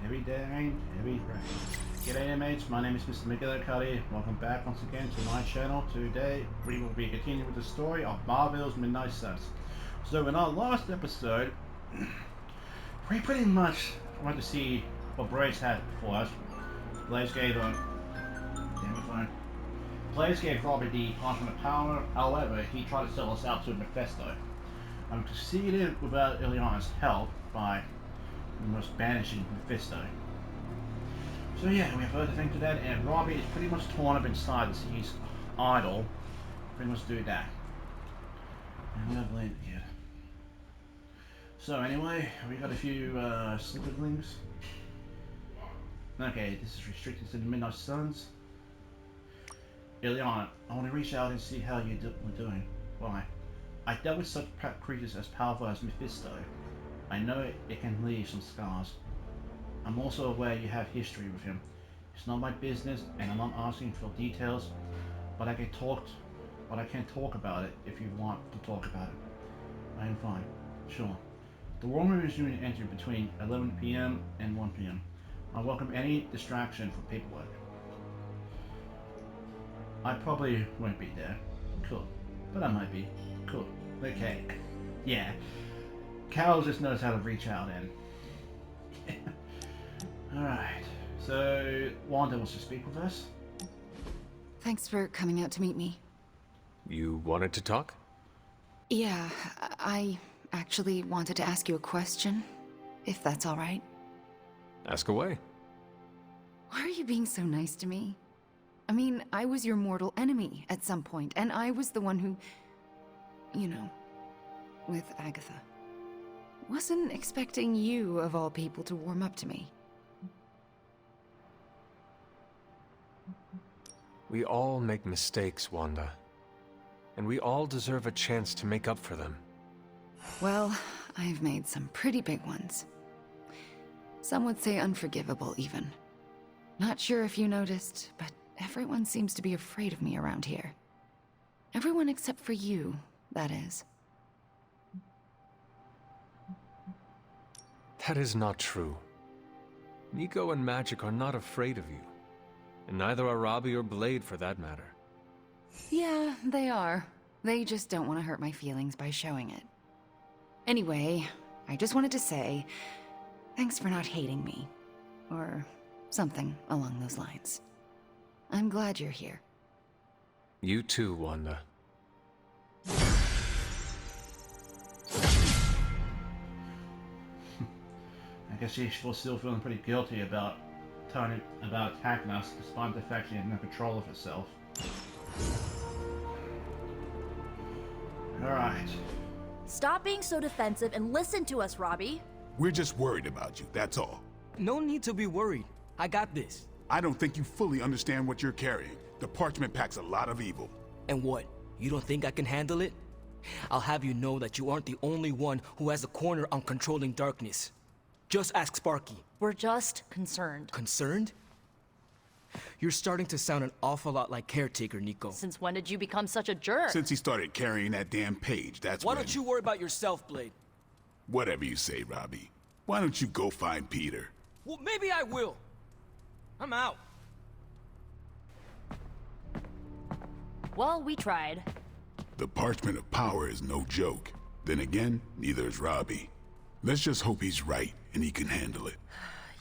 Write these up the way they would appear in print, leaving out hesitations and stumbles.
heavy rain, heavy rain. G'day mates, my name is Mr. Magilla-Cutti. Welcome back once again to my channel. Today we will be continuing with the story of Marvel's Midnight Suns. So in our last episode, we pretty much went to see what Blaze had for us. Blaze gave Blaze gave Robbie the Parchment of Power. However, he tried to sell us out to Mephisto. Succeeded without Illyana's help by banishing Mephisto. So yeah, we have heard the thing to that, and Robbie is pretty much torn up inside as he's idle. Pretty much do that. And we have landed here. So anyway, we got a few slipperlings. Okay, this is restricted to the Midnight Suns. Illyana, I want to reach out and see how you're doing. Why? I dealt with such creatures as powerful as Mephisto. I know it can leave some scars. I'm also aware you have history with him. It's not my business, and I'm not asking for details, but I can talk about it if you want to talk about it. I am fine. Sure. The war room is due to enter between 11 PM and 1 PM. I welcome any distraction for paperwork. I probably won't be there. Cool. But I might be. Cool. Okay. Yeah. Cal just knows how to reach out and... Alright. So, Wanda wants to speak with us? Thanks for coming out to meet me. You wanted to talk? Yeah, I actually wanted to ask you a question, if that's all right. Ask away. Why are you being so nice to me? I mean, I was your mortal enemy at some point, and I was the one who... you know, with Agatha. Wasn't expecting you, of all people, to warm up to me. We all make mistakes, Wanda. And we all deserve a chance to make up for them. Well, I've made some pretty big ones. Some would say unforgivable, even. Not sure if you noticed, but everyone seems to be afraid of me around here. Everyone except for you, that is. That is not true. Nico and Magic are not afraid of you. And neither are Robbie or Blade, for that matter. Yeah, they are. They just don't want to hurt my feelings by showing it. Anyway, I just wanted to say, thanks for not hating me. Or something along those lines. I'm glad you're here. You too, Wanda. I guess she's still feeling pretty guilty about attacking us, despite the fact she had no control of herself. Alright. Stop being so defensive and listen to us, Robbie. We're just worried about you, that's all. No need to be worried. I got this. I don't think you fully understand what you're carrying. The parchment packs a lot of evil. And what? You don't think I can handle it? I'll have you know that you aren't the only one who has a corner on controlling darkness. Just ask Sparky. We're just concerned. Concerned? You're starting to sound an awful lot like Caretaker, Nico. Since when did you become such a jerk? Since he started carrying that damn page, that's Why when... don't you worry about yourself, Blade? Whatever you say, Robbie. Why don't you go find Peter? Well, maybe I will. I'm out. Well, we tried. The Parchment of Power is no joke. Then again, neither is Robbie. Let's just hope he's right and he can handle it.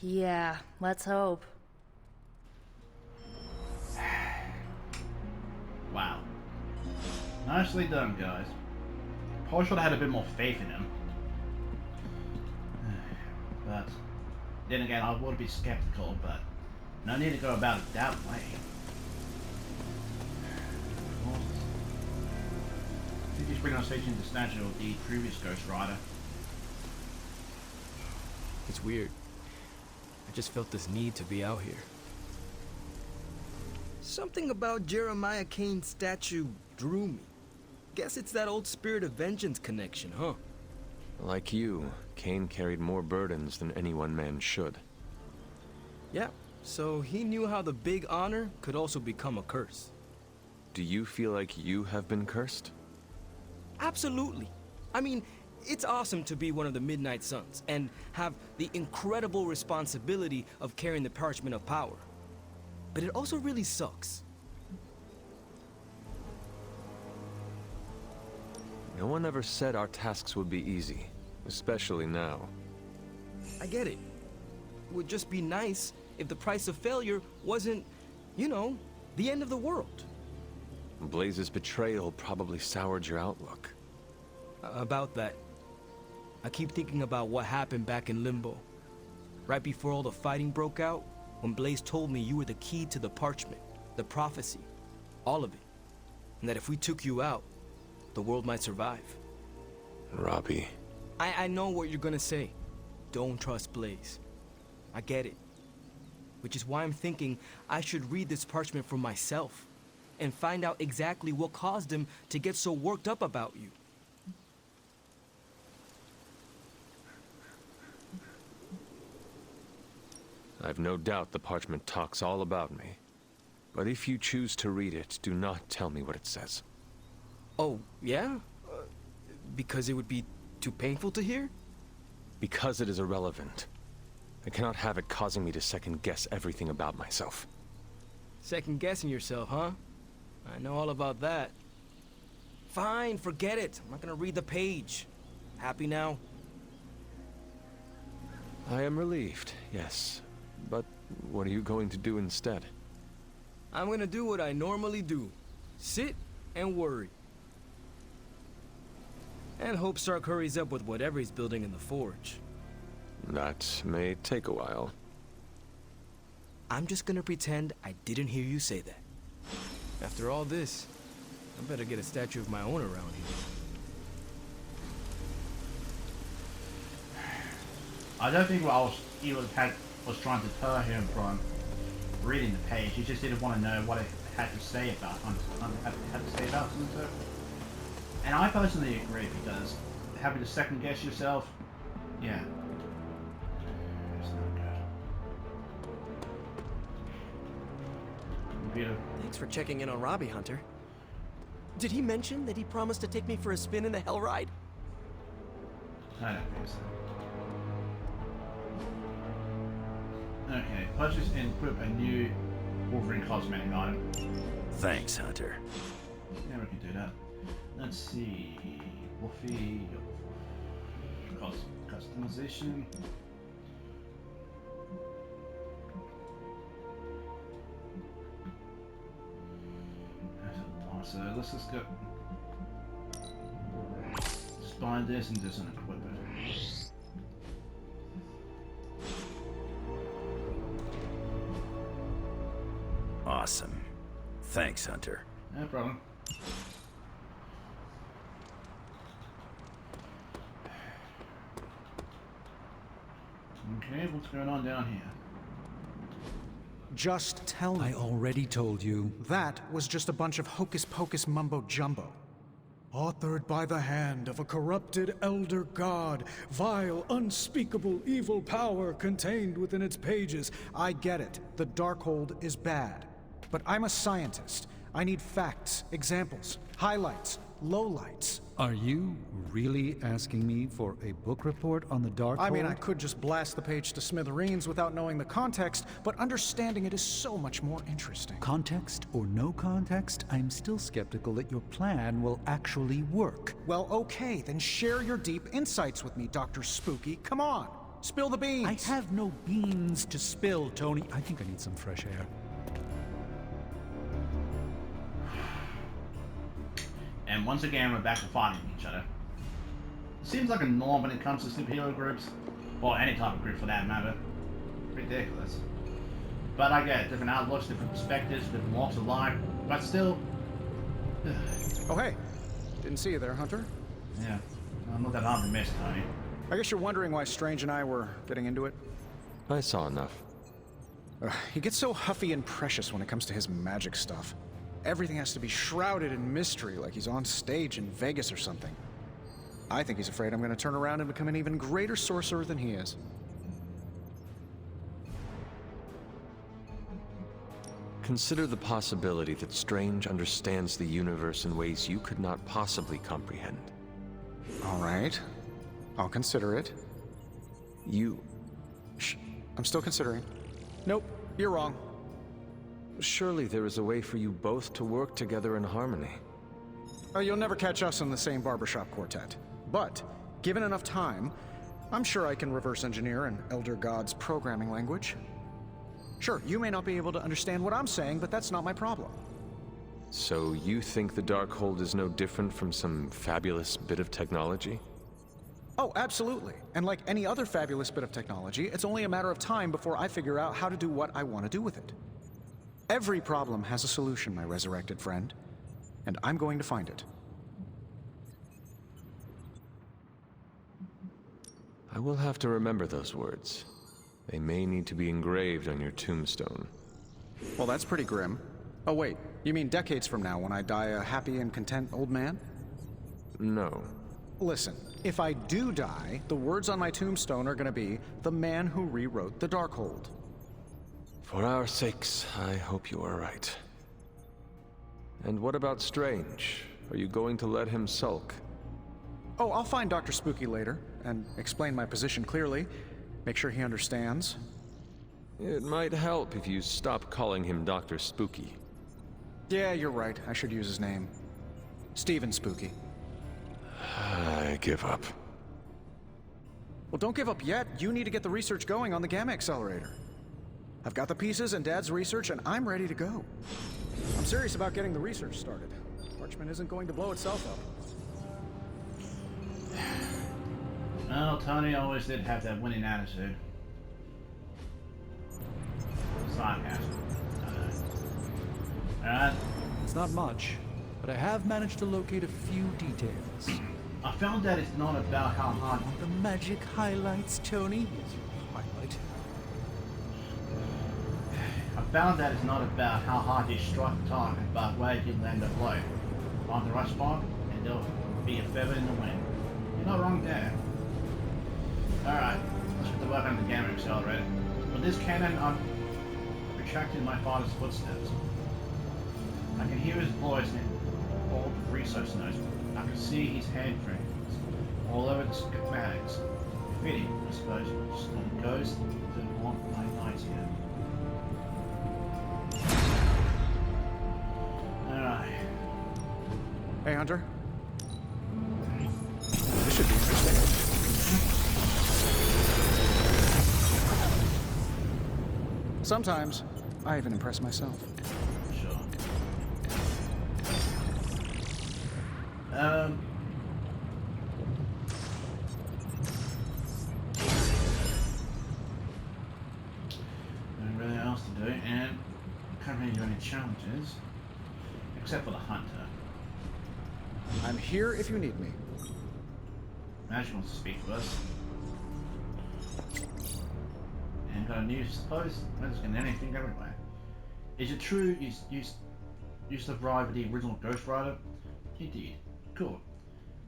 Yeah, let's hope. Wow. Nicely done, guys. Probably should have had a bit more faith in him. But then again, I would be skeptical, but no need to go about it that way. Did you bring on station the statue of the previous Ghost Rider? It's weird. I just felt this need to be out here. Something about Jeremiah Kane's statue drew me. Guess it's that old Spirit of Vengeance connection, huh? Like you, Kane carried more burdens than any one man should. Yeah, so he knew how the big honor could also become a curse. Do you feel like you have been cursed? Absolutely. I mean, It's awesome to be one of the Midnight Suns and have the incredible responsibility of carrying the Parchment of Power. But it also really sucks. No one ever said our tasks would be easy, especially now. I get it. Would just be nice if the price of failure wasn't, you know, the end of the world. Blaze's betrayal probably soured your outlook. About that, I keep thinking about what happened back in Limbo. Right before all the fighting broke out, when Blaze told me you were the key to the Parchment, the prophecy, all of it. And that if we took you out, the world might survive. Robbie. I know what you're gonna say. Don't trust Blaze. I get it. Which is why I'm thinking I should read this parchment for myself and find out exactly what caused him to get so worked up about you. I've no doubt the parchment talks all about me. But if you choose to read it, do not tell me what it says. Oh, yeah? Because it would be too painful to hear? Because it is irrelevant. I cannot have it causing me to second-guess everything about myself. Second-guessing yourself, huh? I know all about that. Fine, forget it. I'm not gonna read the page. Happy now? I am relieved, yes. But what are you going to do instead? I'm gonna do what I normally do. Sit and worry. And hope Stark hurries up with whatever he's building in the forge. That may take a while. I'm just gonna pretend I didn't hear you say that. After all this, I better get a statue of my own around here. I don't think what he was trying to deter him from reading the page. He just didn't want to know what it had to say about Hunter. And I personally agree, because having to second guess yourself, yeah. It's not good. Computer. Thanks for checking in on Robbie, Hunter. Did he mention that he promised to take me for a spin in the Hell Ride? I don't think so. Okay, purchase and equip a new Wolverine cosmetic item. Thanks, Hunter. Yeah, we can do that. Let's see. Wolfie. Customization. So let's just go. Just bind this and just equip it. Awesome. Thanks, Hunter. No problem. Okay, what's going on down here? Just tell me. I already told you. That was just a bunch of hocus-pocus mumbo-jumbo. Authored by the hand of a corrupted elder god, vile, unspeakable evil power contained within its pages. I get it. The Darkhold is bad. But I'm a scientist. I need facts, examples, highlights, lowlights. Are you really asking me for a book report on the Darkhold? I mean, I could just blast the page to smithereens without knowing the context, but understanding it is so much more interesting. Context or no context, I'm still skeptical that your plan will actually work. Well, okay, then share your deep insights with me, Dr. Spooky. Come on, spill the beans. I have no beans to spill, Tony. I think I need some fresh air. And once again, we're back to fighting each other. Seems like a norm when it comes to superhero groups, or any type of group for that matter. Ridiculous. But I get different outlooks, different perspectives, different walks of life, but still... Oh hey, didn't see you there, Hunter. Yeah, I'm not that hard to miss, Tony. I guess you're wondering why Strange and I were getting into it? I saw enough. He gets so huffy and precious when it comes to his magic stuff. Everything has to be shrouded in mystery, like he's on stage in Vegas or something. I think he's afraid I'm going to turn around and become an even greater sorcerer than he is. Consider the possibility that Strange understands the universe in ways you could not possibly comprehend. All right. I'll consider it. You... Shh. I'm still considering. Nope, you're wrong. Surely there is a way for you both to work together in harmony. You'll never catch us in the same barbershop quartet. But, given enough time, I'm sure I can reverse engineer an Elder God's programming language. Sure, you may not be able to understand what I'm saying, but that's not my problem. So you think the Darkhold is no different from some fabulous bit of technology? Oh, absolutely. And like any other fabulous bit of technology, it's only a matter of time before I figure out how to do what I want to do with it. Every problem has a solution, my resurrected friend. And I'm going to find it. I will have to remember those words. They may need to be engraved on your tombstone. Well, that's pretty grim. Oh wait, you mean decades from now when I die a happy and content old man? No. Listen, if I do die, the words on my tombstone are gonna be, the man who rewrote the Darkhold. For our sakes, I hope you are right. And what about Strange? Are you going to let him sulk? Oh, I'll find Dr. Spooky later, and explain my position clearly. Make sure he understands. It might help if you stop calling him Dr. Spooky. Yeah, you're right. I should use his name. Stephen Spooky. I give up. Well, don't give up yet. You need to get the research going on the Gamma Accelerator. I've got the pieces and Dad's research, and I'm ready to go. I'm serious about getting the research started. Parchment isn't going to blow itself up. Well, Tony always did have that winning attitude. Sarcasm. Alright. It's not much, but I have managed to locate a few details. I found that it's not about how hard... The magic highlights, Tony? Highlight. I found that it's not about how hard you strike the target, but where you land a blow. On the right spot, and there'll be a feather in the wind. You're not wrong there. Alright, let's get to work on the Gamma Accelerator. With this cannon, I'm retracting my father's footsteps. I can hear his voice in all the research notes. I can see his handprints all over the schematics. Fitting, I suppose, just a ghost to haunt my nights here. Alright. Hey, Hunter. This should be interesting. Sometimes, I even impress myself. Sure. Nothing really else to do, and can't really do any challenges, except for the Hunter. I'm here if you need me. Magic wants to speak to us. And got a new suppose. There's getting anything everywhere. Is it true you used to ride with the original Ghost Rider? Indeed. Cool.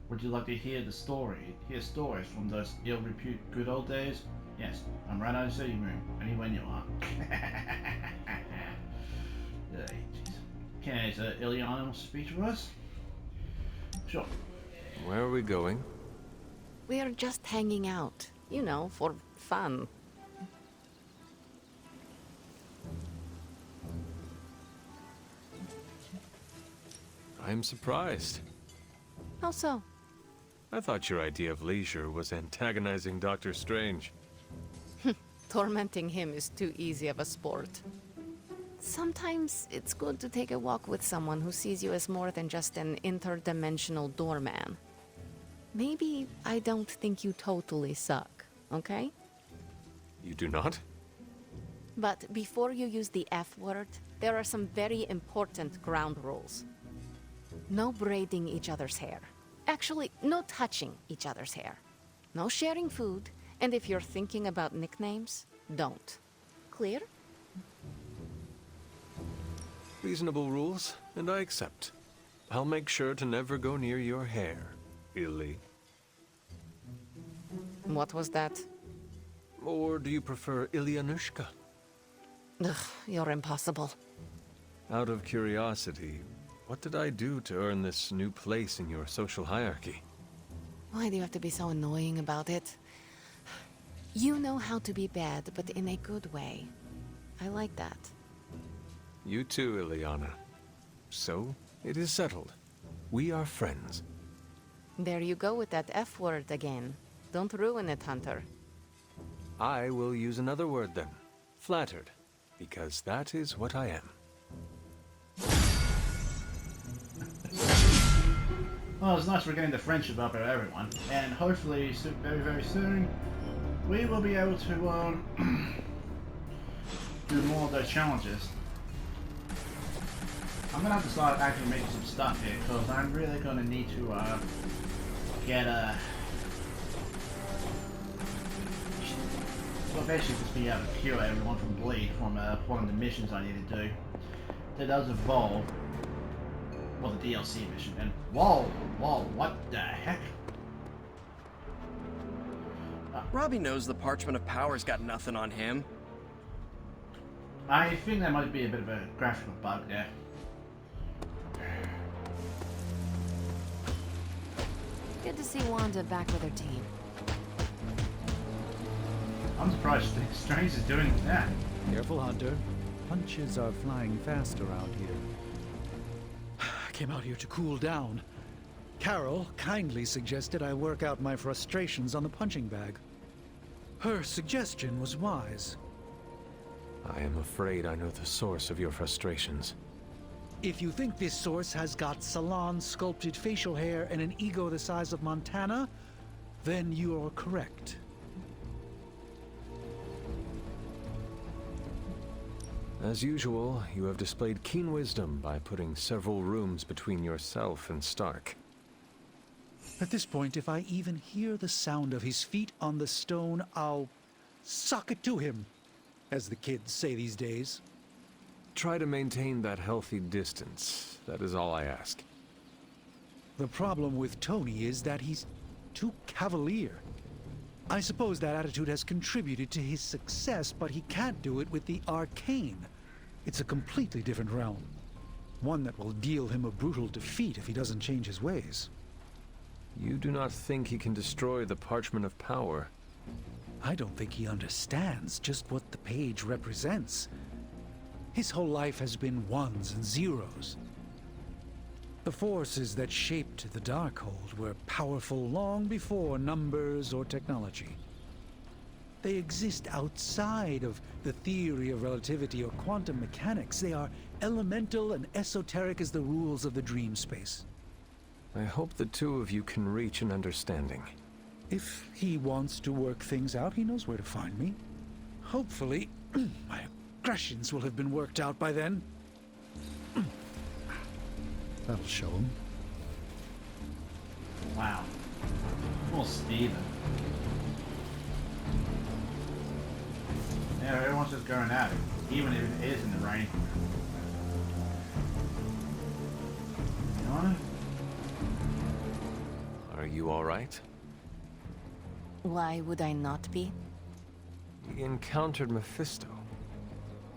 Would you like to hear the story? Hear stories from those ill-reputed good old days? Yes, I'm right out of the room. Ready when you are. Okay, so Illyana wants to speak to us? Sure. Where are we going? We are just hanging out. You know, for fun. I'm surprised. How so? I thought your idea of leisure was antagonizing Dr. Strange. Tormenting him is too easy of a sport. Sometimes it's good to take a walk with someone who sees you as more than just an interdimensional doorman. Maybe I don't think you totally suck, okay? You do not? But before you use the F word, there are some very important ground rules. No braiding each other's hair. Actually, no touching each other's hair. No sharing food, and if you're thinking about nicknames, don't. Clear? Reasonable rules, and I accept. I'll make sure to never go near your hair, Illy. What was that? Or do you prefer Ilyanushka? Ugh, you're impossible. Out of curiosity, what did I do to earn this new place in your social hierarchy? Why do you have to be so annoying about it? You know how to be bad, but in a good way. I like that. You too, Illyana. So, it is settled. We are friends. There you go with that F word again. Don't ruin it, Hunter. I will use another word then. Flattered. Because that is what I am. Well, it's nice we're getting the friendship up with everyone, and hopefully very, very soon we will be able to do more of those challenges. I'm gonna have to start actually making some stuff here, because I'm really gonna need to get well, basically just be able to cure everyone from bleed from one of the missions I need to do. That does involve, well, the DLC mission. And whoa, what the heck? Robbie knows the Parchment of Power's got nothing on him. I think there might be a bit of a graphical bug there. Good to see Wanda back with her team. I'm surprised Strange is doing that. Careful, Hunter. Punches are flying fast around here. I came out here to cool down. Carol kindly suggested I work out my frustrations on the punching bag. Her suggestion was wise. I am afraid I know the source of your frustrations. If you think this source has got salon sculpted facial hair and an ego the size of Montana, then you are correct. As usual, you have displayed keen wisdom by putting several rooms between yourself and Stark. At this point, if I even hear the sound of his feet on the stone, I'll sock it to him, as the kids say these days. Try to maintain that healthy distance. That is all I ask. The problem with Tony is that he's too cavalier. I suppose that attitude has contributed to his success, but he can't do it with the arcane. It's a completely different realm. One that will deal him a brutal defeat if he doesn't change his ways. You do not think he can destroy the Parchment of Power? I don't think he understands just what the page represents. His whole life has been ones and zeros. The forces that shaped the Darkhold were powerful long before numbers or technology. They exist outside of the theory of relativity or quantum mechanics. They are elemental and esoteric as the rules of the dream space. I hope the two of you can reach an understanding. If he wants to work things out, he knows where to find me. Hopefully, my aggressions will have been worked out by then. That'll show him. Wow. Poor Steven. Yeah, everyone's just going at it, even if it is in the rain. Illyana? Are you alright? Why would I not be? We encountered Mephisto.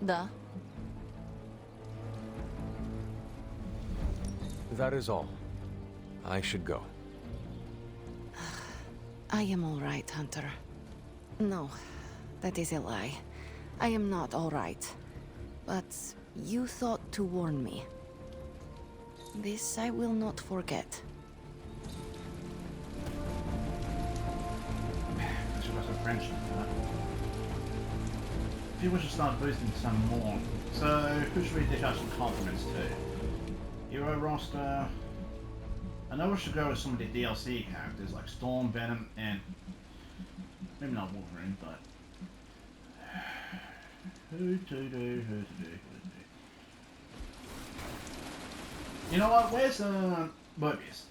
Duh. That is all. I should go. I am all right, Hunter. No, that is a lie. I am not all right. But you thought to warn me. This I will not forget. This was a friendship. People should start boosting some more. So, who should we dish out some compliments to? Hero roster. I know we should go with some of the DLC characters like Storm, Venom, and maybe not Wolverine, but who to do. You know what? Where's Mobius?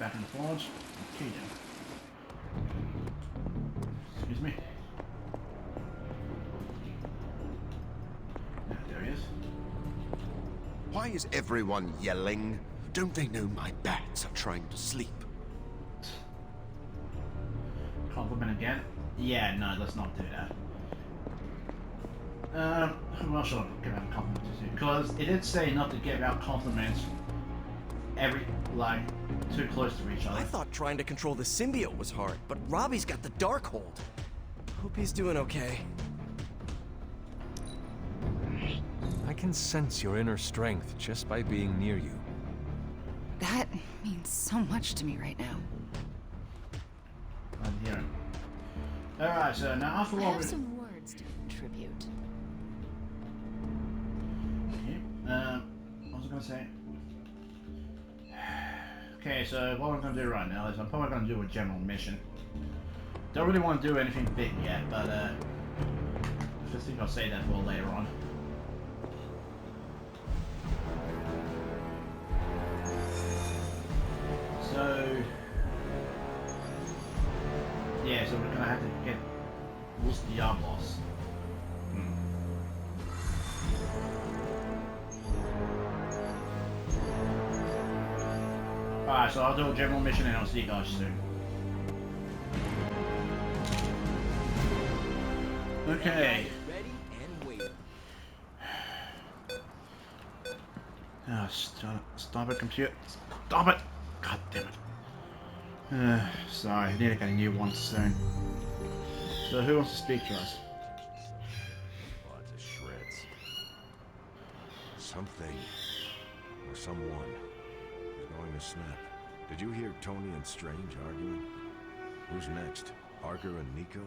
Back in the forge. Okay, excuse me. There he is. Why is everyone yelling? Don't they know my bats are trying to sleep? Compliment again? Yeah, no, let's not do that. Who else should I give out compliments to? Because it did say not to give out compliments every, like, too close to each other. I thought trying to control the symbiote was hard, but Robbie's got the dark hold. Hope he's doing okay. I can sense your inner strength just by being near you. That means so much to me right now. Yeah. Alright, so now after I what have we... some words to contribute. Okay, what was I going to say? Okay, so what I'm going to do right now is I'm probably going to do a general mission. Don't really want to do anything big yet, but I just think I'll say that for later on. So, yeah, so we're going to have to get Los Diablos. Alright, so I'll do a general mission and I'll see you guys soon. Okay. Ready and wait. Oh, stop it, computer. Stop it! God damn it. Sorry, I need to get a new one soon. So who wants to speak to us? Lots of shreds. Something or someone is going to snap. Did you hear Tony and Strange arguing? Who's next? Parker and Nico?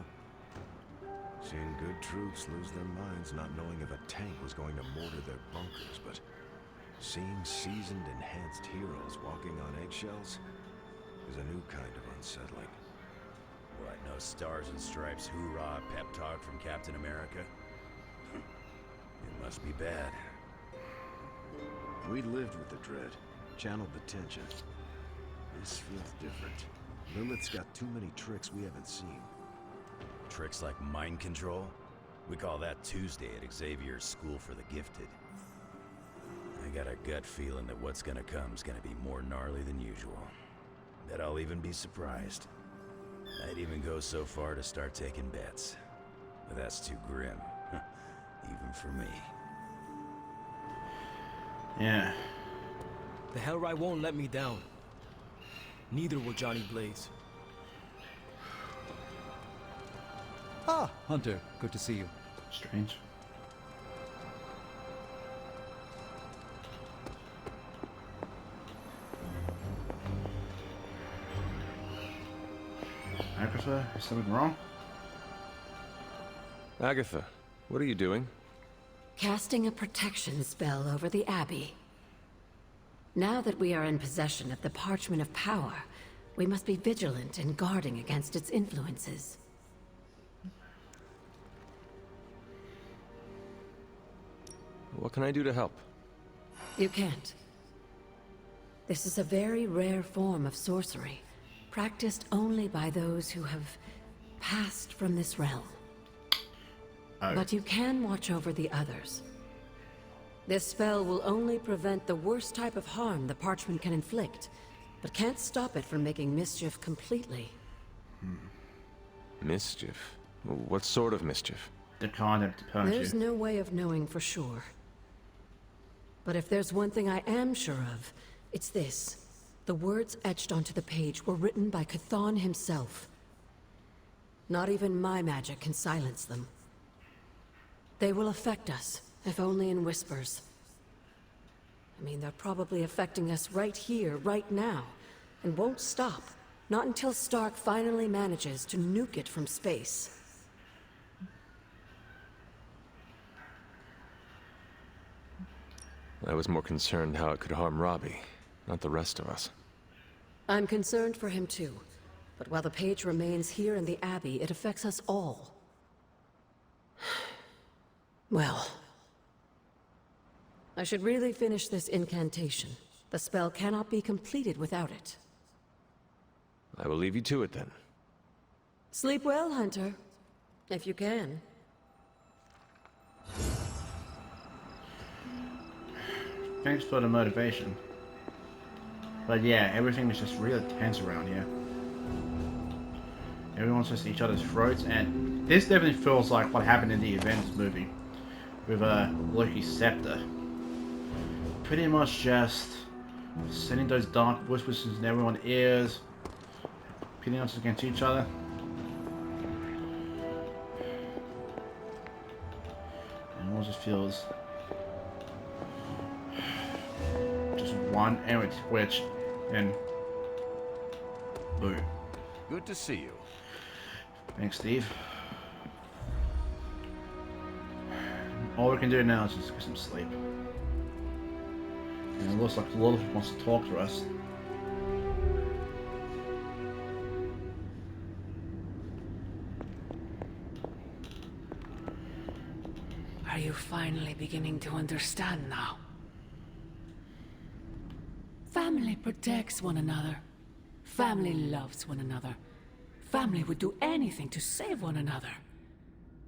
Seeing good troops lose their minds, not knowing if a tank was going to mortar their bunkers, but seeing seasoned, enhanced heroes walking on eggshells is a new kind of unsettling. What, no stars and stripes hoorah pep talk from Captain America? It must be bad. We lived with the dread, channeled the tension. This feels different. Lilith's got too many tricks we haven't seen. Tricks like mind control? We call that Tuesday at Xavier's School for the Gifted. I got a gut feeling that what's gonna come is gonna be more gnarly than usual. Bet I'll even be surprised. I'd even go so far to start taking bets. But that's too grim, even for me. Yeah. The Hellride won't let me down. Neither will Johnny Blaze. Ah, Hunter, good to see you. Strange. Agatha, is something wrong? Agatha, what are you doing? Casting a protection spell over the Abbey. Now that we are in possession of the Parchment of Power, we must be vigilant in guarding against its influences. What can I do to help? You can't. This is a very rare form of sorcery, practiced only by those who have passed from this realm. Oh. But you can watch over the others. This spell will only prevent the worst type of harm the Parchment can inflict, but can't stop it from making mischief completely. Mischief? What sort of mischief? The kind of punish There's you. no way of knowing for sure. But if there's one thing I am sure of, it's this. The words etched onto the page were written by Chthon himself. Not even my magic can silence them. They will affect us, if only in whispers. I mean, they're probably affecting us right here, right now, and won't stop. Not until Stark finally manages to nuke it from space. I was more concerned how it could harm Robbie, not the rest of us. I'm concerned for him too. But while the page remains here in the Abbey, it affects us all. Well, I should really finish this incantation. The spell cannot be completed without it. I will leave you to it then. Sleep well, Hunter. If you can. Thanks for the motivation. But yeah, everything is just really tense around here. Everyone's just at each other's throats, and this definitely feels like what happened in the Avengers movie with Loki's scepter. Pretty much just Sending those dark whispers in everyone's ears, pitting us against each other. And it all just feels just one arrow twitch and boom. Good to see you. Thanks, Steve. All we can do now is just get some sleep. And it looks like Lilith wants to talk to us. Are you finally beginning to understand now? Family protects one another. Family loves one another. Family would do anything to save one another.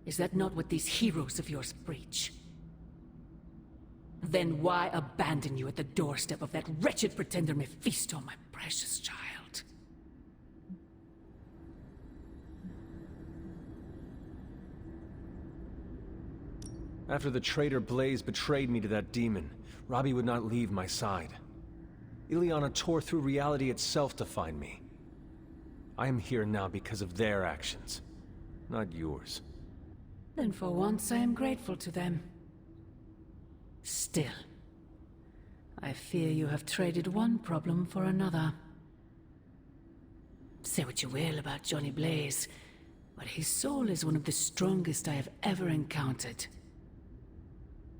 Is that not what these heroes of yours preach? Then why abandon you at the doorstep of that wretched pretender Mephisto, my precious child? After the traitor Blaze betrayed me to that demon, Robbie would not leave my side. Illyana tore through reality itself to find me. I am here now because of their actions, not yours. Then for once I am grateful to them. Still, I fear you have traded one problem for another. Say what you will about Johnny Blaze, but his soul is one of the strongest I have ever encountered.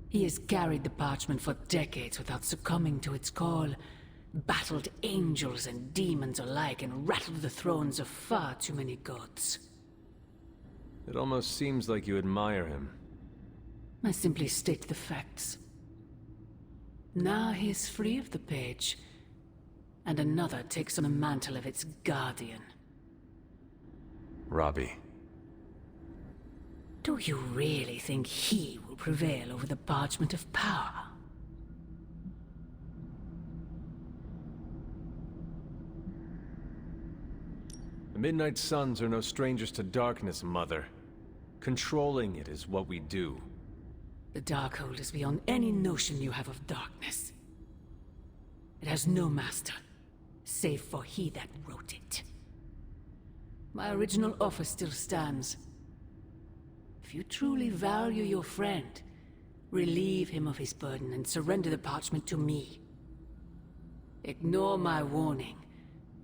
He has carried the parchment for decades without succumbing to its call, battled angels and demons alike, and rattled the thrones of far too many gods. It almost seems like you admire him. I simply state the facts. Now he is free of the page, and another takes on the mantle of its guardian. Robbie. Do you really think he will prevail over the Parchment of Power? The Midnight Suns are no strangers to darkness, Mother. Controlling it is what we do. The Darkhold is beyond any notion you have of darkness. It has no master, save for he that wrote it. My original offer still stands. If you truly value your friend, relieve him of his burden and surrender the parchment to me. Ignore my warning,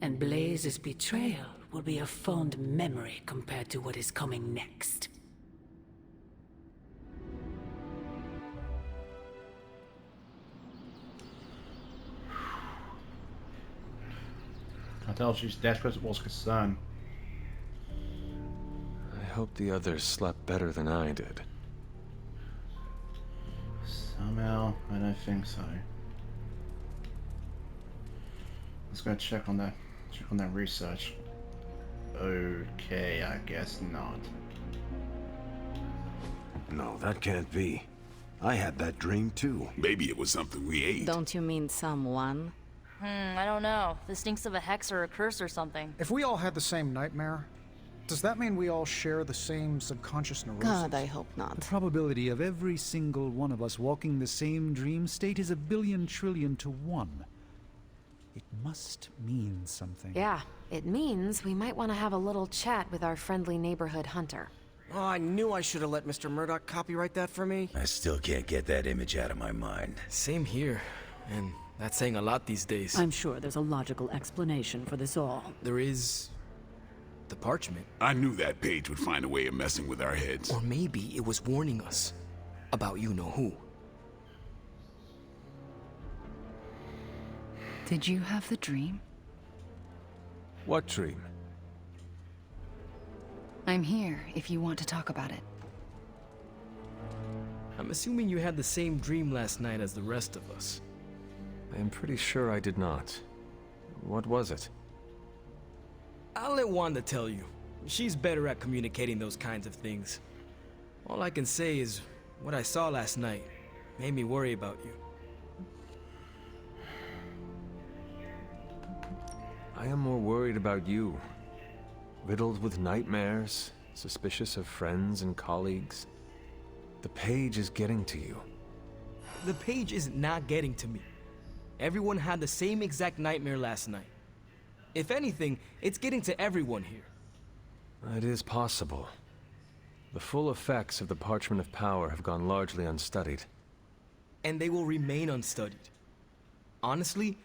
and Blaze's betrayal will be a fond memory compared to what is coming next. I tell she's desperate was concerned. I hope the others slept better than I did. Somehow, I don't think so. Let's go check on that research. Okay, I guess not. No, that can't be. I had that dream too. Maybe it was something we ate. Don't you mean someone? I don't know. This stinks of a hex or a curse or something. If we all had the same nightmare, does that mean we all share the same subconscious neurosis? God, I hope not. The probability of every single one of us walking the same dream state is 1 billion to 1. It must mean something. Yeah, it means we might want to have a little chat with our friendly neighborhood hunter. Oh, I knew I should have let Mr. Murdoch copyright that for me. I still can't get that image out of my mind. Same here. And that's saying a lot these days. I'm sure there's a logical explanation for this all. There is... the parchment. I knew that page would find a way of messing with our heads. Or maybe it was warning us about you-know-who. Did you have the dream? What dream? I'm here if you want to talk about it. I'm assuming you had the same dream last night as the rest of us. I am pretty sure I did not. What was it? I'll let Wanda tell you. She's better at communicating those kinds of things. All I can say is, what I saw last night made me worry about you. I am more worried about you. Riddled with nightmares, suspicious of friends and colleagues. The page is getting to you. The page is not getting to me. Everyone had the same exact nightmare last night. If anything, it's getting to everyone here. It is possible. The full effects of the Parchment of Power have gone largely unstudied. And they will remain unstudied. Honestly,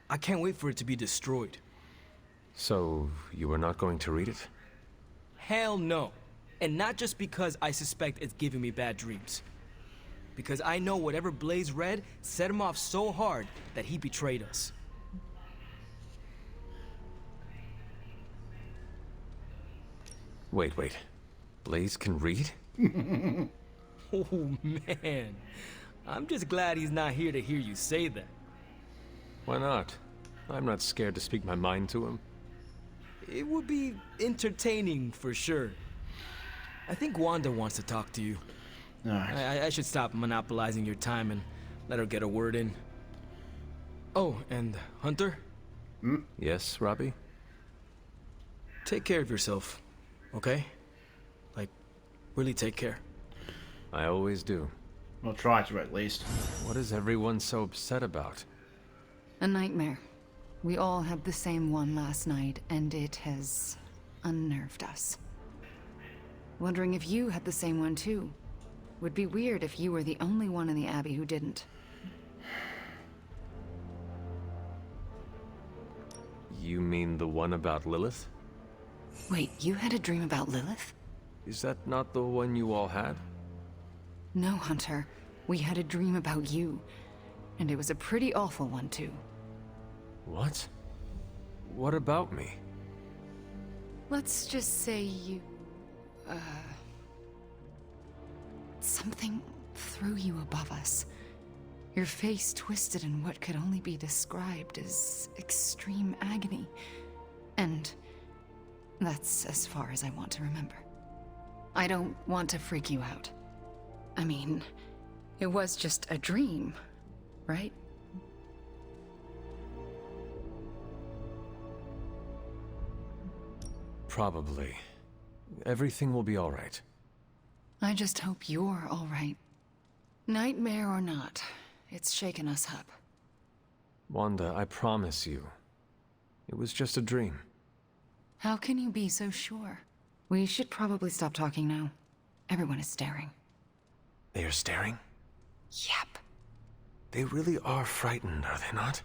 I can't wait for it to be destroyed. So, you are not going to read it? Hell no. And not just because I suspect it's giving me bad dreams. Because I know whatever Blaze read set him off so hard that he betrayed us. Wait. Blaze can read? Oh man. I'm just glad he's not here to hear you say that. Why not? I'm not scared to speak my mind to him. It would be entertaining for sure. I think Wanda wants to talk to you. I should stop monopolizing your time and let her get a word in. Oh, and Hunter? Yes, Robbie? Take care of yourself, okay? Like, really take care. I always do. We'll try to, at least. What is everyone so upset about? A nightmare. We all had the same one last night, and it has unnerved us. Wondering if you had the same one too. Would be weird if you were the only one in the Abbey who didn't. You mean the one about Lilith? Wait, you had a dream about Lilith? Is that not the one you all had? No, Hunter. We had a dream about you. And it was a pretty awful one too. What? What about me? Let's just say you... something threw you above us. Your face twisted in what could only be described as extreme agony. And that's as far as I want to remember. I don't want to freak you out. I mean, it was just a dream, right? Probably. Everything will be all right. I just hope you're all right. Nightmare or not, it's shaken us up. Wanda, I promise you. It was just a dream. How can you be so sure? We should probably stop talking now. Everyone is staring. They are staring? Yep. They really are frightened, are they not?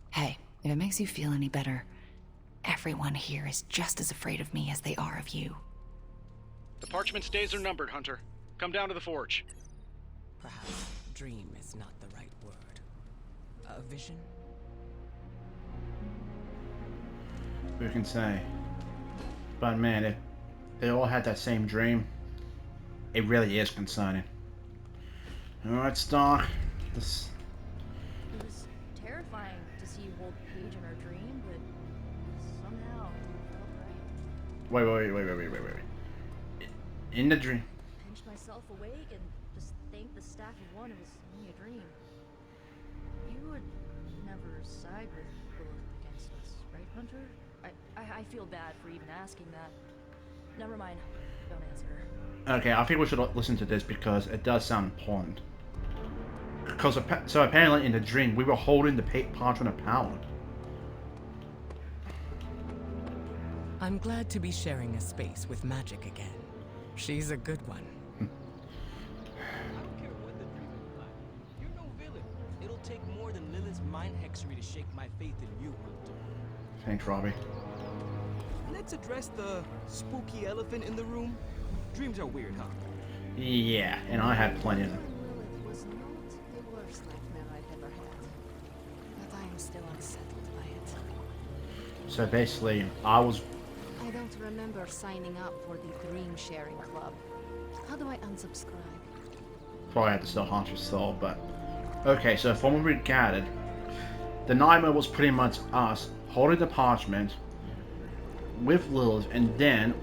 Hey, if it makes you feel any better, everyone here is just as afraid of me as they are of you. The Parchment's days are numbered, Hunter. Come down to the forge. Perhaps dream is not the right word. A vision? Who can say? But man, if they all had that same dream, it really is concerning. Alright, Stark. It was terrifying to see you hold Paige in her dream, but somehow it felt right. Wait. In the dream. Pinched myself awake and just thanked the staff of one it was only a dream. You would never side with Lilith against us, right, Hunter? I feel bad for even asking that. Never mind. Don't answer her. Okay, I think we should listen to this because it does sound important. So apparently in the dream, we were holding the Parchment of Power. I'm glad to be sharing a space with magic again. She's a good one. I don't care what the dream is like. You're no villain. It'll take more than Lilith's mind hexery to shake my faith in you, Hunter. Thanks, Robbie. Let's address the spooky elephant in the room. Dreams are weird, huh? Yeah, and I had plenty of them. Lilith was not the worst nightmare I've ever had. But I am still unsettled by it. So basically, I don't remember signing up for the Dream Sharing Club. How do I unsubscribe? probably had to still haunt your soul, but... Okay, so from what we gathered, the nightmare was pretty much us holding the parchment with Lilith, and then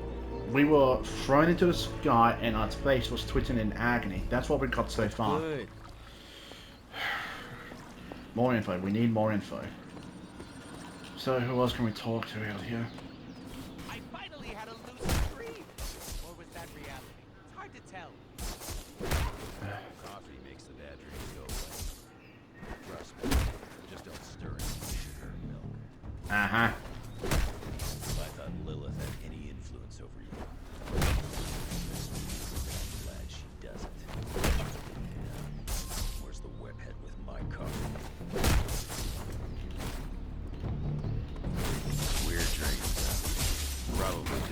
we were thrown into the sky and our face was twitching in agony. That's what we got so far. Good. More info. We need more info. So who else can we talk to out here? I finally had a lucid dream. Or was that reality? It's hard to tell. Coffee makes the bad dreams go away. Trust me.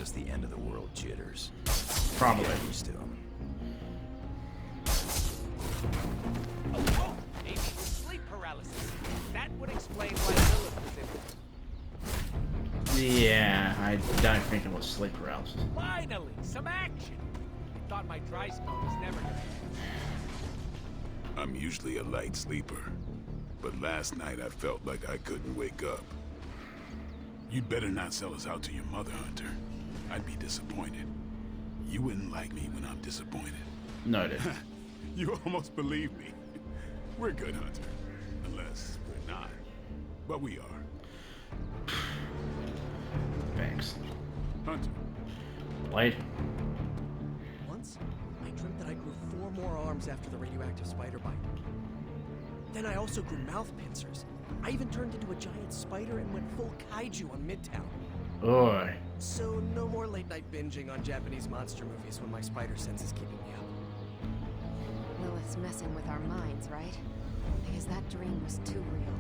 just the end of the world jitters. Probably. Yeah, used to 'em. Oh, maybe sleep paralysis. That would explain why Lilith was in. Yeah, I don't think it was sleep paralysis. Finally, some action. I thought my dry spell was never gonna. I'm usually a light sleeper, but last night I felt like I couldn't wake up. You'd better not sell us out to your mother, Hunter. I'd be disappointed. You wouldn't like me when I'm disappointed. Noted. You almost believe me. We're good, Hunter. Unless we're not. But we are. Thanks. Hunter. Blade. Once, I dreamt that I grew 4 more arms after the radioactive spider bite. Then I also grew mouth pincers. I even turned into a giant spider and went full kaiju on Midtown. Oi. So no more late night binging on Japanese monster movies when my spider sense is keeping me up. Lilith's messing with our minds, right? Because that dream was too real.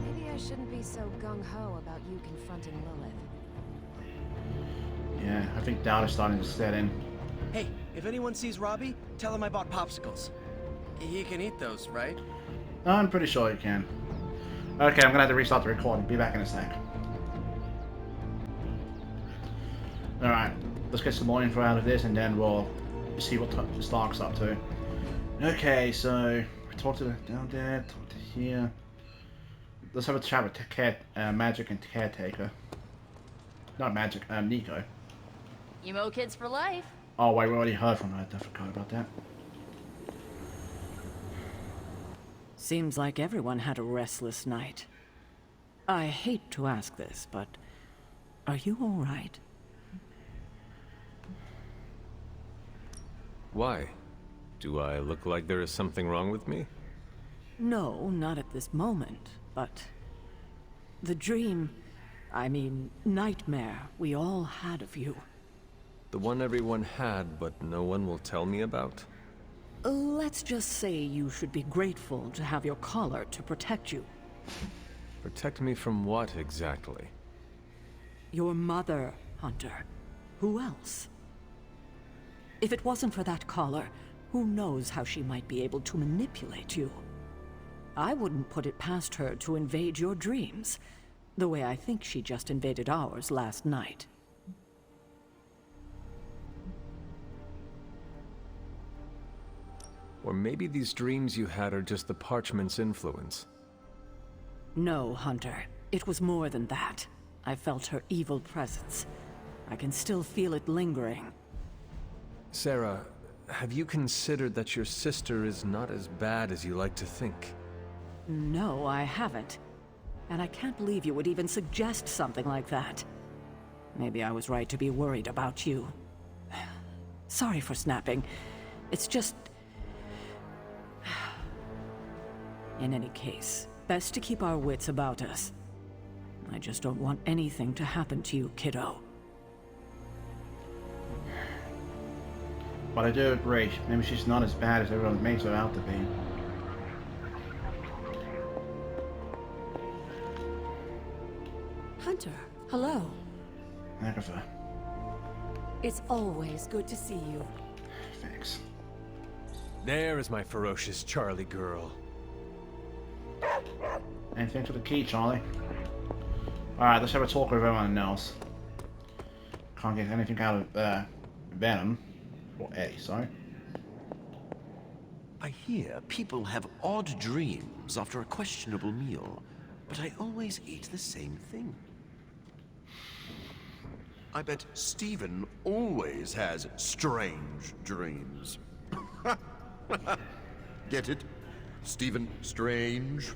Maybe I shouldn't be so gung-ho about you confronting Lilith. Yeah, I think doubt is starting to set in. Hey, if anyone sees Robbie, tell him I bought popsicles. He can eat those, right? I'm pretty sure you can. Okay, I'm gonna have to restart the recording. Be back in a sec. Alright, let's get some more info out of this and then we'll see what Stark's up to. Okay, so we talked to the down there, talked to here. Let's have a chat with Magic and Caretaker. Not Magic, Nico. Emo kids for life. Oh wait, we already heard from her. I forgot about that. Seems like everyone had a restless night. I hate to ask this, but are you all right? Why? Do I look like there is something wrong with me? No, not at this moment, but the dream, I mean, nightmare we all had of you. The one everyone had, but no one will tell me about? Let's just say you should be grateful to have your collar to protect you. Protect me from what, exactly? Your mother, Hunter. Who else? If it wasn't for that collar, who knows how she might be able to manipulate you? I wouldn't put it past her to invade your dreams, the way I think she just invaded ours last night. Or maybe these dreams you had are just the Parchment's influence. No, Hunter. It was more than that. I felt her evil presence. I can still feel it lingering. Sarah, have you considered that your sister is not as bad as you like to think? No, I haven't. And I can't believe you would even suggest something like that. Maybe I was right to be worried about you. Sorry for snapping. It's just... In any case, best to keep our wits about us. I just don't want anything to happen to you, kiddo. But I do agree, maybe she's not as bad as everyone makes her out to be. Hunter, hello. Agatha. It's always good to see you. Thanks. There is my ferocious Charlie girl. And thanks for the key, Charlie. Alright, let's have a talk with everyone else. Can't get anything out of Venom. Or Eddie, sorry. I hear people have odd dreams after a questionable meal, but I always eat the same thing. I bet Stephen always has strange dreams. Get it? Stephen Strange?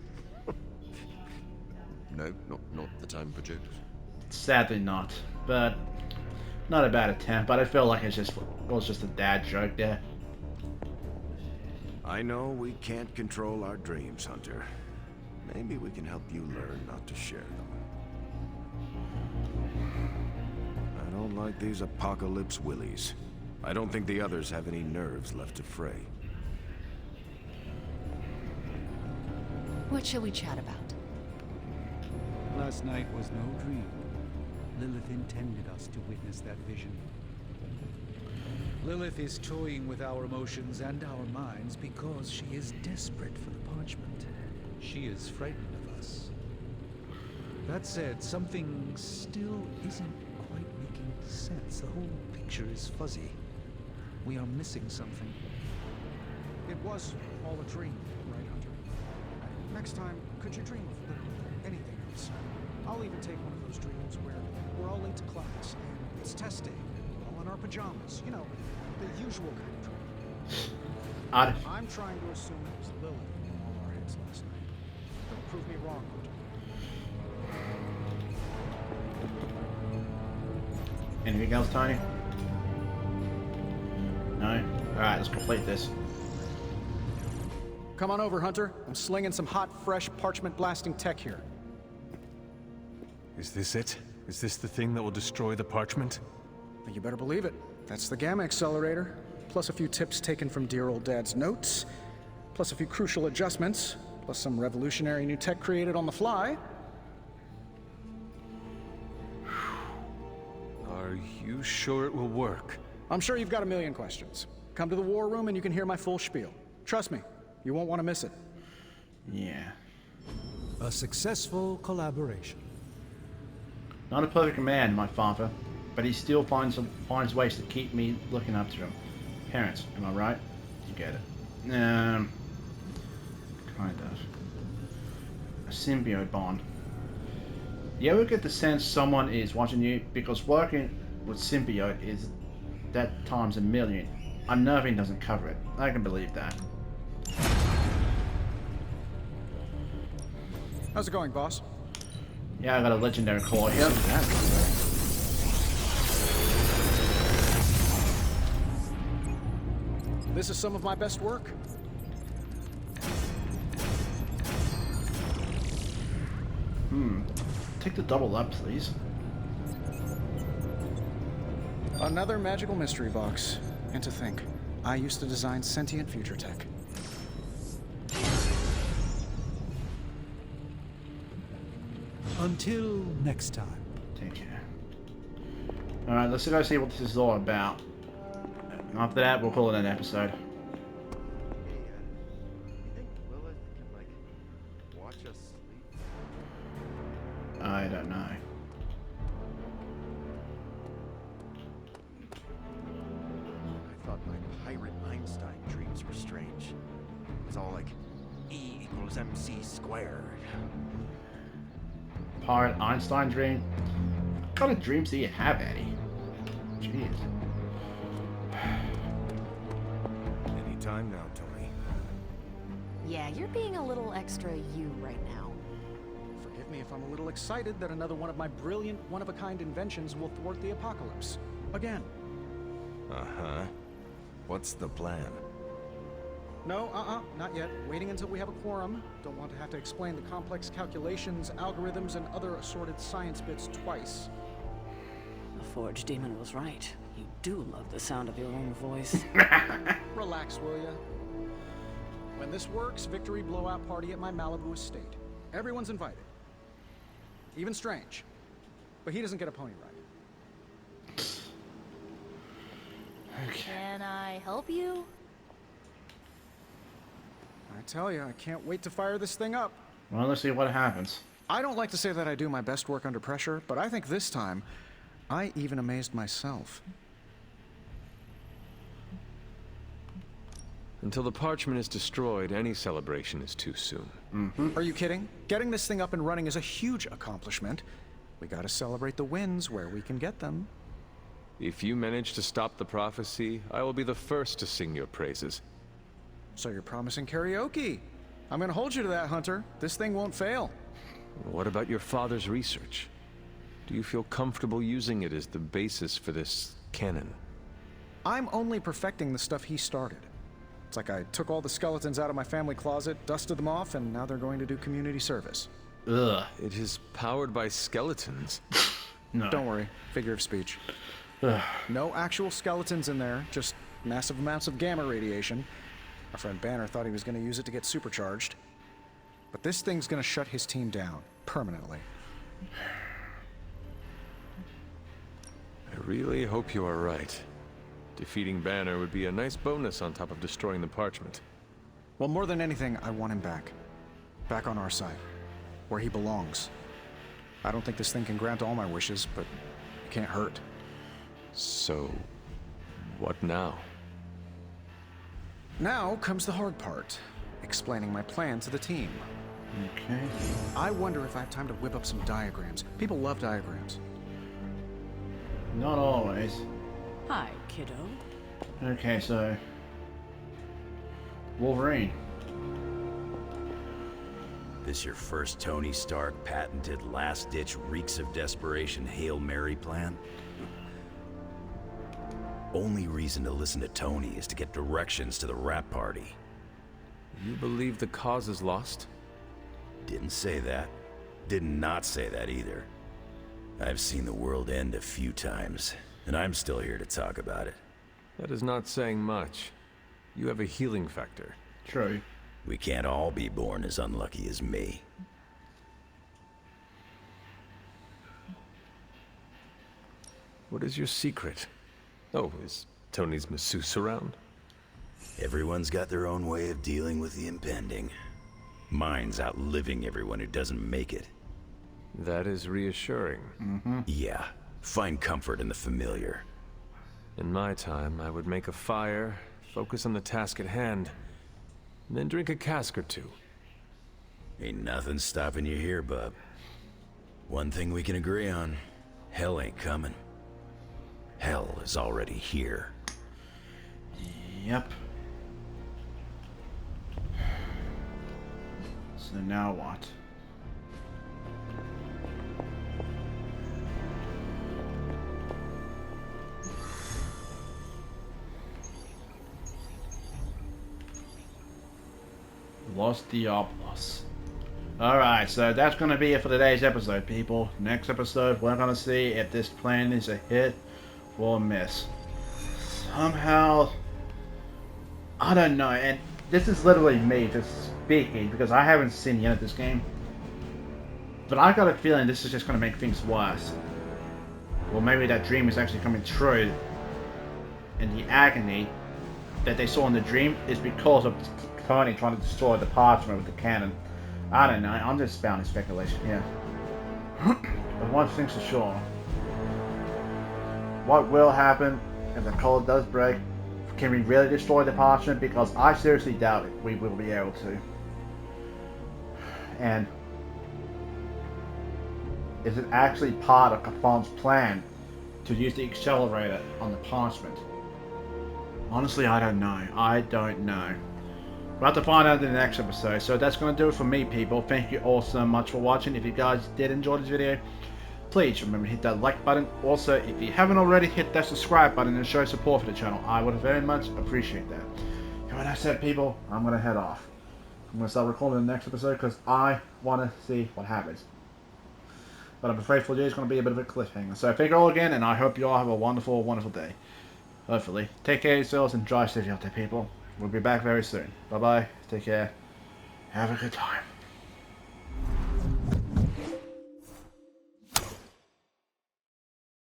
No, not the time for jokes. Sadly not, but not a bad attempt, but I feel like it was just a dad joke there. I know we can't control our dreams, Hunter. Maybe we can help you learn not to share them. I don't like these apocalypse willies. I don't think the others have any nerves left to fray. What shall we chat about? Last night was no dream. Lilith intended us to witness that vision. Lilith is toying with our emotions and our minds because she is desperate for the parchment. She is frightened of us. That said, something still isn't quite making sense. The whole picture is fuzzy. We are missing something. It was all a dream, right, Hunter? Next time, could you dream of literally anything else? I'll even take one of those dreams where we're all late to class, and it's test day, we're all in our pajamas. You know, the usual kind of dream. I'm trying to assume it was Lilith in all our heads last night. Don't prove me wrong, Hunter. Anything else, Tony? No? Alright, let's complete this. Come on over, Hunter. I'm slinging some hot, fresh, parchment blasting tech here. Is this it? Is this the thing that will destroy the parchment? You better believe it. That's the Gamma Accelerator. Plus a few tips taken from dear old Dad's notes. Plus a few crucial adjustments. Plus some revolutionary new tech created on the fly. Are you sure it will work? I'm sure you've got a million questions. Come to the war room and you can hear my full spiel. Trust me, you won't want to miss it. Yeah. A successful collaboration. Not a perfect man, my father, but he still finds ways to keep me looking up to him. Parents, am I right? You get it. Kind of. A symbiote bond. You ever get the sense someone is watching you? Because working with symbiote is that times a million. Unnerving doesn't cover it. I can believe that. How's it going, boss? Yeah, I got a legendary core here. This is some of my best work. Take the double up, please. Another magical mystery box. And to think, I used to design sentient future tech. Until next time. Take care. Alright, let's go see what this is all about. After that, we'll call it an episode. You think Lilith can, like, watch us sleep? I don't know. I thought my pirate Einstein dreams were strange. It was all like E equals MC squared. Pirate Einstein dream? What kind of dreams do you have, Eddie? Jeez. Anytime now, Tony. Yeah, you're being a little extra you right now. Forgive me if I'm a little excited that another one of my brilliant, one-of-a-kind inventions will thwart the apocalypse. Again. Uh-huh. What's the plan? No, not yet. Waiting until we have a quorum. Don't want to have to explain the complex calculations, algorithms, and other assorted science bits twice. The Forge Demon was right. You do love the sound of your own voice. Relax, will ya? When this works, victory blowout party at my Malibu estate. Everyone's invited. Even Strange. But he doesn't get a pony ride. Okay. Can I help you? I tell you, I can't wait to fire this thing up. Well, let's see what happens. I don't like to say that I do my best work under pressure, but I think this time, I even amazed myself. Until the parchment is destroyed, any celebration is too soon. Are you kidding? Getting this thing up and running is a huge accomplishment. We gotta celebrate the wins where we can get them. If you manage to stop the prophecy, I will be the first to sing your praises. So you're promising karaoke. I'm gonna hold you to that, Hunter. This thing won't fail. What about your father's research? Do you feel comfortable using it as the basis for this canon? I'm only perfecting the stuff he started. It's like I took all the skeletons out of my family closet, dusted them off, and now they're going to do community service. Ugh. It is powered by skeletons. No. Don't worry. Figure of speech. No actual skeletons in there, just massive amounts of gamma radiation. Our friend Banner thought he was going to use it to get supercharged. But this thing's going to shut his team down, permanently. really hope you are right. Defeating Banner would be a nice bonus on top of destroying the Parchment. Well, more than anything, I want him back. Back on our side. Where he belongs. I don't think this thing can grant all my wishes, but it can't hurt. So, what now? Now comes the hard part. Explaining my plan to the team. Okay. I wonder if I have time to whip up some diagrams. People love diagrams. Not always. Hi, kiddo. Okay, so... Wolverine. This your first Tony Stark patented last-ditch reeks of desperation Hail Mary plan? Only reason to listen to Tony is to get directions to the rap party. You believe the cause is lost? Didn't say that. Did not say that either. I've seen the world end a few times, and I'm still here to talk about it. That is not saying much. You have a healing factor. True. We can't all be born as unlucky as me. What is your secret? Oh, is Tony's masseuse around? Everyone's got their own way of dealing with the impending. Mine's outliving everyone who doesn't make it. That is reassuring. Yeah, find comfort in the familiar. In my time, I would make a fire, focus on the task at hand, and then drink a cask or two. Ain't nothing stopping you here, bub. One thing we can agree on, hell ain't coming. Hell is already here. Yep. So now what? Los Diablos. Alright, so that's going to be it for today's episode, people. Next episode, we're going to see if this plan is a hit or a miss. Somehow, I don't know, and this is literally me just speaking because I haven't seen the end of this game. But I got a feeling this is just going to make things worse. Or maybe that dream is actually coming true. And the agony that they saw in the dream is because of Tony trying to destroy the Parchment with the cannon. I don't know, I'm just spouting speculation here. But one thing's for sure. What will happen if the collar does break? Can we really destroy the Parchment? Because I seriously doubt it. We will be able to. And is it actually part of Chthon's plan to use the accelerator on the Parchment? Honestly, I don't know. I don't know. We'll have to find out in the next episode. So that's going to do it for me, people. Thank you all so much for watching. If you guys did enjoy this video, please remember to hit that like button. Also, if you haven't already, hit that subscribe button and show support for the channel. I would very much appreciate that. And with that said, people, I'm going to head off. I'm going to start recording the next episode because I want to see what happens. But I'm afraid for you it's going to be a bit of a cliffhanger. So thank you all again, and I hope you all have a wonderful, wonderful day. Hopefully. Take care of yourselves and drive safely out there, people. We'll be back very soon. Bye-bye. Take care. Have a good time.